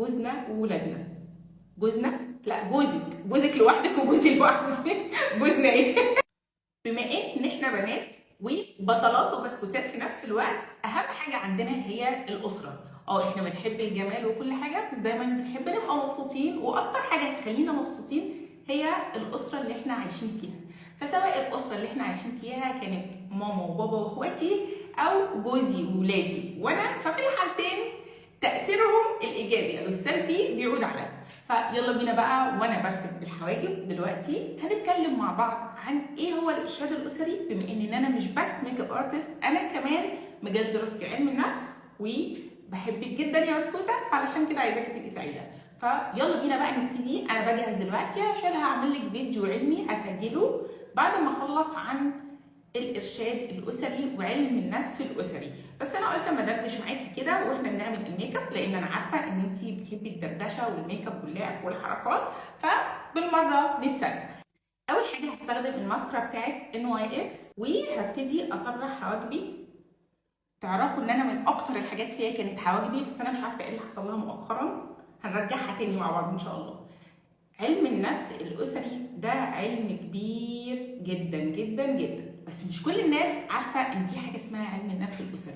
جوزنا وولادنا. جوزنا؟ لا، جوزك لوحدك وجوزي لوحدي. جوزنا ايه؟ بما ان احنا بنات وبطلات وبسكوتات في نفس الوقت، اهم حاجه عندنا هي الاسره. احنا بنحب الجمال وكل حاجه، بس دايما بنحب نبقى مبسوطين، واكتر حاجه هتخلينا مبسوطين هي الاسره اللي احنا عايشين فيها. فسواء الاسره اللي احنا عايشين فيها كانت ماما وبابا واخواتي او جوزي وولادي وانا، ففي الحالتين تاثيرهم الايجابي او السلبي بيعود عليا. فيلا بينا بقى، وانا برسم الحواجب دلوقتي هنتكلم مع بعض عن ايه هو الارشاد الاسري، بما ان انا مش بس ميك اب ارتست، انا كمان مجال دراستي علم النفس وبحبك جدا يا بسكوته، فعلشان كده عايزاكي تبقي سعيده. فيلا بينا بقى نبتدي. انا بجهز دلوقتي عشان هعمل لك فيديو علمي هسجله بعد ما اخلص عن الارشاد الاسري وعلم النفس الاسري. بس انا قلت اما ادردش معاكي كده واحنا بنعمل الميك اب، لان انا عارفه ان انتي بتحبي الدردشه والميك اب واللعب والحركات، فبالمره نتسلى. اول حاجه هستخدم الماسكرا بتاعت NYX وهبتدي اسرح حواجبي. تعرفوا ان انا من اكتر الحاجات فيها كانت حواجبي، بس انا مش عارفه ايه اللي حصل لها مؤخرا، هنرجعها تاني مع بعض ان شاء الله. علم النفس الاسري ده علم كبير جدا جدا جدا، بس مش كل الناس عارفه ان في حاجه اسمها علم النفس الاسري.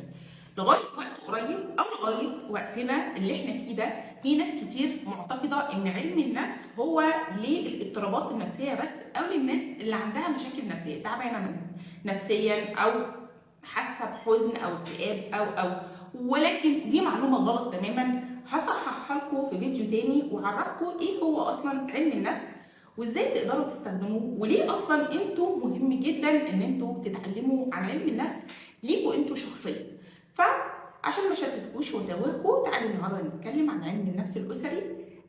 لغايه وقت قريب او لغايه وقتنا اللي احنا فيه ده، في ناس كتير معتقده ان علم النفس هو للاضطرابات النفسيه بس، او للناس اللي عندها مشاكل نفسيه تعبانه منها نفسيا، او حاسه بحزن او اكتئاب او ولكن دي معلومه غلط تماما. هصححها لكم في فيديو تاني واعرفكم ايه هو اصلا علم النفس وازاي تقدروا تستخدموه، وليه اصلا انتوا مهم جدا ان انتوا تتعلموا عن علم النفس ليكوا انتوا شخصيا. فعشان ما شتتكوش واتوهكوا، تعالوا النهارده نتكلم عن علم النفس الاسري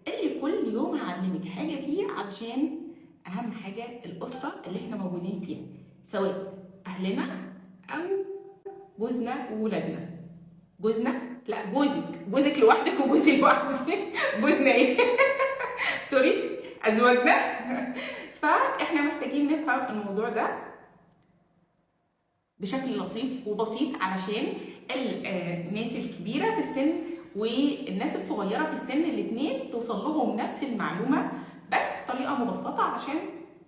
اللي كل يوم هعلمك حاجه فيه، علشان اهم حاجه الاسره اللي احنا موجودين فيها، سواء اهلنا او جوزنا وولادنا. جوزنا؟ لا، جوزك لوحدك وجوزي لوحدي. جوزنا ايه؟ سوري، ازواجنا. فاحنا محتاجين نفهم الموضوع ده بشكل لطيف وبسيط، علشان الناس الكبيره في السن والناس الصغيره في السن الاثنين توصل لهم نفس المعلومه، بس بطريقه مبسطه علشان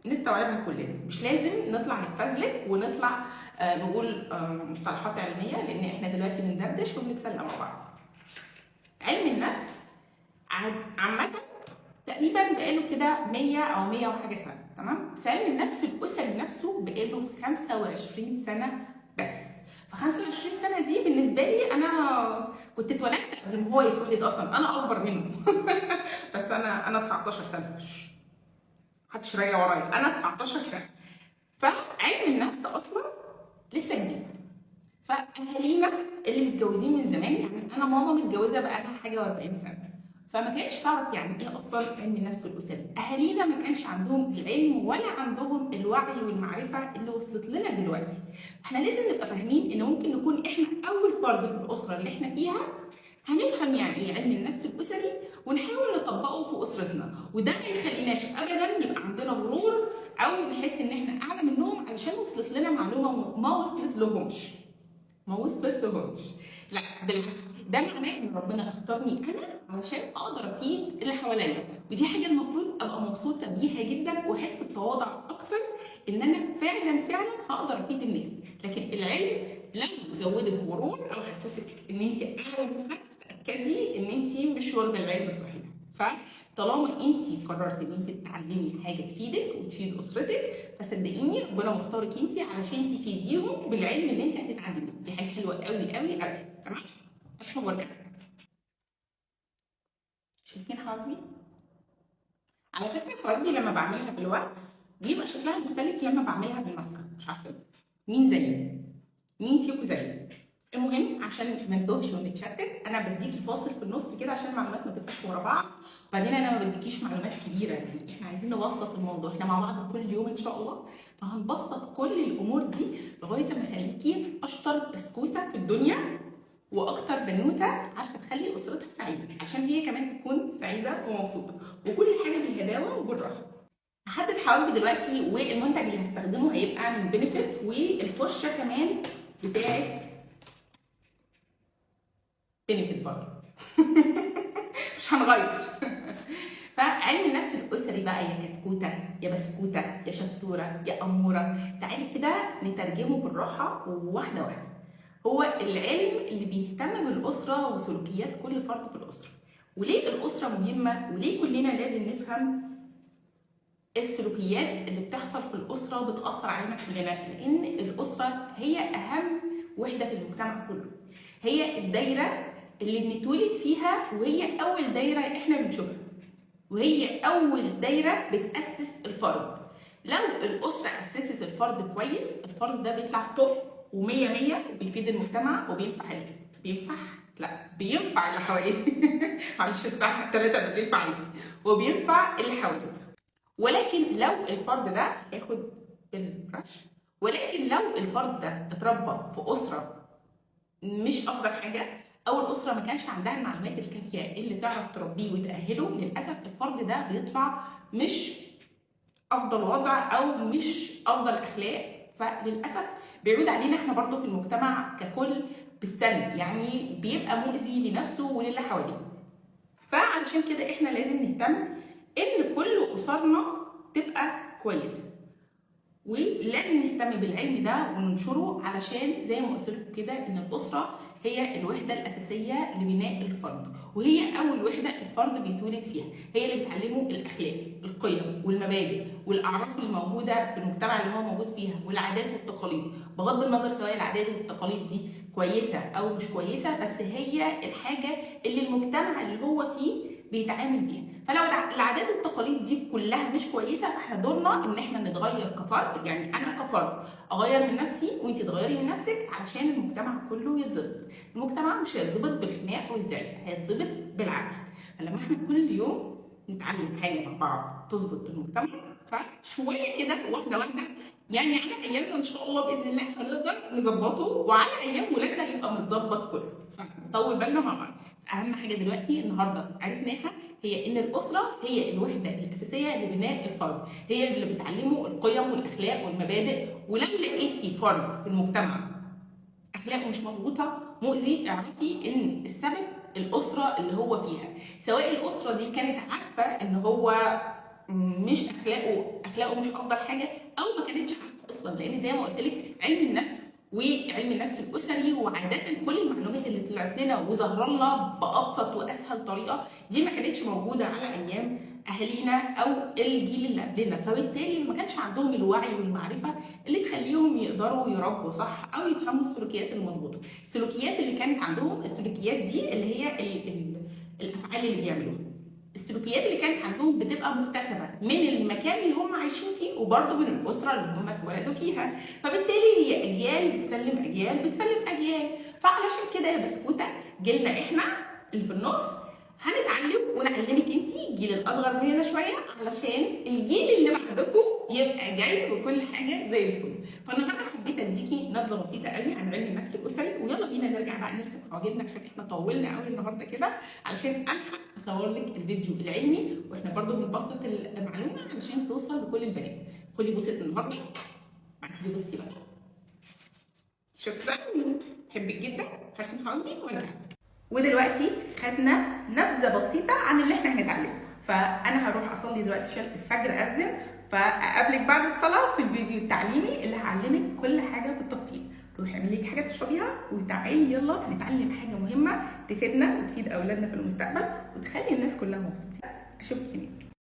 نستوعبها كلنا. مش لازم نطلع نتفزلك ونطلع نقول مصطلحات علميه، لان احنا دلوقتي بندردش وبنتسلى مع بعض. علم النفس عامه تقريبا بقاله كده 100 او 100 وحاجه سنه، تمام؟ بس علم النفس الاسري نفسه بقاله 25 سنه بس. ف 25 سنه دي بالنسبه لي، انا كنت اتولدت قبل ما هو يتولد اصلا، انا اكبر منه. بس انا 19 سنه، محدش راجع ورايا، انا 19 سنه. فعلم النفس اصلا لسه جديد. فاهالينا اللي متجوزين من زمان، يعني انا ماما متجوزه بقالها حاجه و40 سنه، فما كانتش تعرف يعني ايه اصلا علم النفس الاسري. اهالينا ما كانش عندهم العلم ولا عندهم الوعي والمعرفه اللي وصلت لنا دلوقتي. احنا لازم نبقى فاهمين ان ممكن نكون احنا اول فرد في الاسره اللي احنا فيها هنفهم يعني ايه علم النفس الاسري ونحاول نطبقه في اسرتنا، وده ما يخليناش ابدا يبقى عندنا غرور او نحس ان احنا اعلى منهم علشان وصلت لنا معلومه ما وصلت لهمش. لا بالعكس، ده معناه ان ربنا اختارني انا علشان اقدر افيد اللي حواليا، ودي حاجه المفروض ابقى مبسوطه بيها جدا واحس بتواضع اكتر ان انا فعلا هقدر افيد الناس. لكن العلم لو زودك غرور او حسسك ان انت اعلى من حد، تاكدي ان انت مش واخده العلم الصحيح. فطالما انت قررتي ان انت تتعلمي حاجه تفيدك وتفيد اسرتك، فصدقيني ربنا مختارك انت علشان تفيديهم بالعلم اللي انت هتتعلميه. دي حاجه حلوه قوي قوي قوي، تمام؟ عشان وارجع. شايفين حواجبي؟ على فكره حواجبي لما بعملها بالواكس بيبقى شكلها مختلف لما بعملها بالماسكارا. مش عارفه مين زيي، مين فيكم زيي. المهم عشان ما نتوهش ونتشتت، انا بديكي فاصل في النص كده عشان المعلومات ما تبقاش ورا بعض، وبعدين انا ما بديكيش معلومات كبيره، يعني احنا عايزين نبسط الموضوع، احنا مع بعض كل يوم ان شاء الله، فهنبسط كل الامور دي لغايه ما اخليكي اشطر بسكوته في الدنيا واكتر بنوته عارفه تخلي اسرتها سعيده، عشان هي كمان تكون سعيده ومبسوطه، وكل حاجه بالهداوه وبالراحه. هحدد حواجبي دلوقتي، والمنتج اللي هستخدمه هيبقى من بنفيت، والفرشه كمان بتاعت بنفيت برضه. مش مش هنغير. فعلم النفس الاسري بقى يا كتكوته يا بسكوته يا شطوره يا اموره، تعالي كده نترجمه بالراحه وواحده واحده. هو العلم اللي بيهتم بالاسره وسلوكيات كل فرد في الاسره، وليه الاسره مهمه، وليه كلنا لازم نفهم السلوكيات اللي بتحصل في الاسره بتاثر علينا كلنا. لان الاسره هي اهم وحده في المجتمع كله، هي الدايره اللي بنتولد فيها، وهي اول دايره احنا بنشوفها، وهي اول دايره بتاسس الفرد. لو الاسره اسست الفرد كويس، الفرد ده بيطلع توب ومية مية وبيفيد المجتمع وبينفع اللي بينفع اللي حواليه. معلش الساعه 3 بالليل فعايز، وبينفع اللي حواليه. ولكن لو الفرد ده ياخد بالرش، ولكن لو الفرد ده اتربى في اسره مش افضل حاجه، او الاسره ما كانش عندها المعلومات الكافيه اللي تعرف تربيه وتاهله، للاسف الفرد ده بيطلع مش افضل وضع او مش افضل اخلاق، فللاسف بيعود علينا احنا برضو في المجتمع ككل بالسلب، يعني بيبقى مؤذي لنفسه وللي حواليه. فعلشان كده احنا لازم نهتم ان كل اسرنا تبقى كويسه، ولازم نهتم بالعلم ده وننشره، علشان زي ما قلت لكم كده ان الاسره هي الوحده الاساسيه لبناء الفرد، وهي اول وحده الفرد بيتولد فيها، هي اللي بتعلمه الاخلاق، القيم والمبادئ والاعراف اللي موجوده في المجتمع اللي هو موجود فيها، والعادات والتقاليد، بغض النظر سواء العادات والتقاليد دي كويسه او مش كويسه، بس هي الحاجه اللي المجتمع اللي هو فيه بيتعامل بيها. فلو العادات والتقاليد دي كلها مش كويسه، فاحنا دورنا ان احنا نتغير كفرد، يعني انا كفرد اغير من نفسي وانتي تغيري من نفسك علشان المجتمع كله يتظبط. المجتمع مش هيتظبط بالخناق والزعيق، هيتظبط بالعدل. فلما احنا كل يوم نتعلم حاجه مع بعض تظبط المجتمع، فشويه كده واحده واحده، يعني على ايامنا ان شاء الله باذن الله هنقدر نظبطه، وعلى ايام ولادنا يبقى متظبط كله. فنطول بالنا مع بعض. اهم حاجه دلوقتي النهارده عرفناها هي ان الاسره هي الوحده الاساسيه لبناء الفرد، هي اللي بتعلمه القيم والاخلاق والمبادئ. ولو لقيتي فرد في المجتمع اخلاقه مش مظبوطه مؤذي، اعرفي ان السبب الاسره اللي هو فيها، سواء الاسره دي كانت عارفه ان هو مش اخلاقه مش افضل حاجه، او ما كانتش عارفه اصلا. لان زي ما قلت لك علم النفس وعلم النفس الاسري وعاده كل المعلومات اللي طلعت لنا وظهر لنا بابسط واسهل طريقه دي ما كانتش موجوده على ايام اهالينا او الجيل اللي قبلنا، فبالتالي ما كانش عندهم الوعي والمعرفه اللي تخليهم يقدروا يربوا صح او يفهموا السلوكيات المظبوطه. السلوكيات اللي كانت عندهم، السلوكيات دي اللي هي الافعال اللي بيعملوها، السلوكيات اللي كانت عندهم بتبقى مكتسبه من المكان اللي هم عايشين فيه، وبرده من الاسره اللي هم اتولدوا فيها، فبالتالي هي اجيال بتسلم اجيال بتسلم اجيال. فعلشان كده يا بسكوته جيلنا احنا اللي في النص هنتعلم ونعلمك انتي الجيل الاصغر مننا شويه، علشان الجيل اللي بعدكم يبقى جاي بكل حاجه زي الفل. فالنهارده حبيت اديكي نبذه بسيطه قوي عن علم النفس الاسري، ويلا بينا نرجع بقى نرسم حواجبنا عشان احنا طولنا قوي النهارده كده، علشان الحق اصور لك الفيديو العلمي، واحنا برده بنبسط المعلومه علشان توصل لكل البنات. خدي بوسه النهارده، بعتي لي بوستي بقى. شكرا، بحبك جدا، هرسم حواجبي وارجع. ودلوقتي خدنا نبذه بسيطه عن اللي احنا هنتعلمه، فانا هروح اصلي دلوقتي عشان الفجر اذن، فاقابلك بعد الصلاه في الفيديو التعليمي اللي هعلمك كل حاجه بالتفصيل. روحي اعملي لك حاجه تشربيها وتعالي يلا نتعلم حاجه مهمه تفيدنا وتفيد اولادنا في المستقبل وتخلي الناس كلها مبسوطين. اشوفك هناك.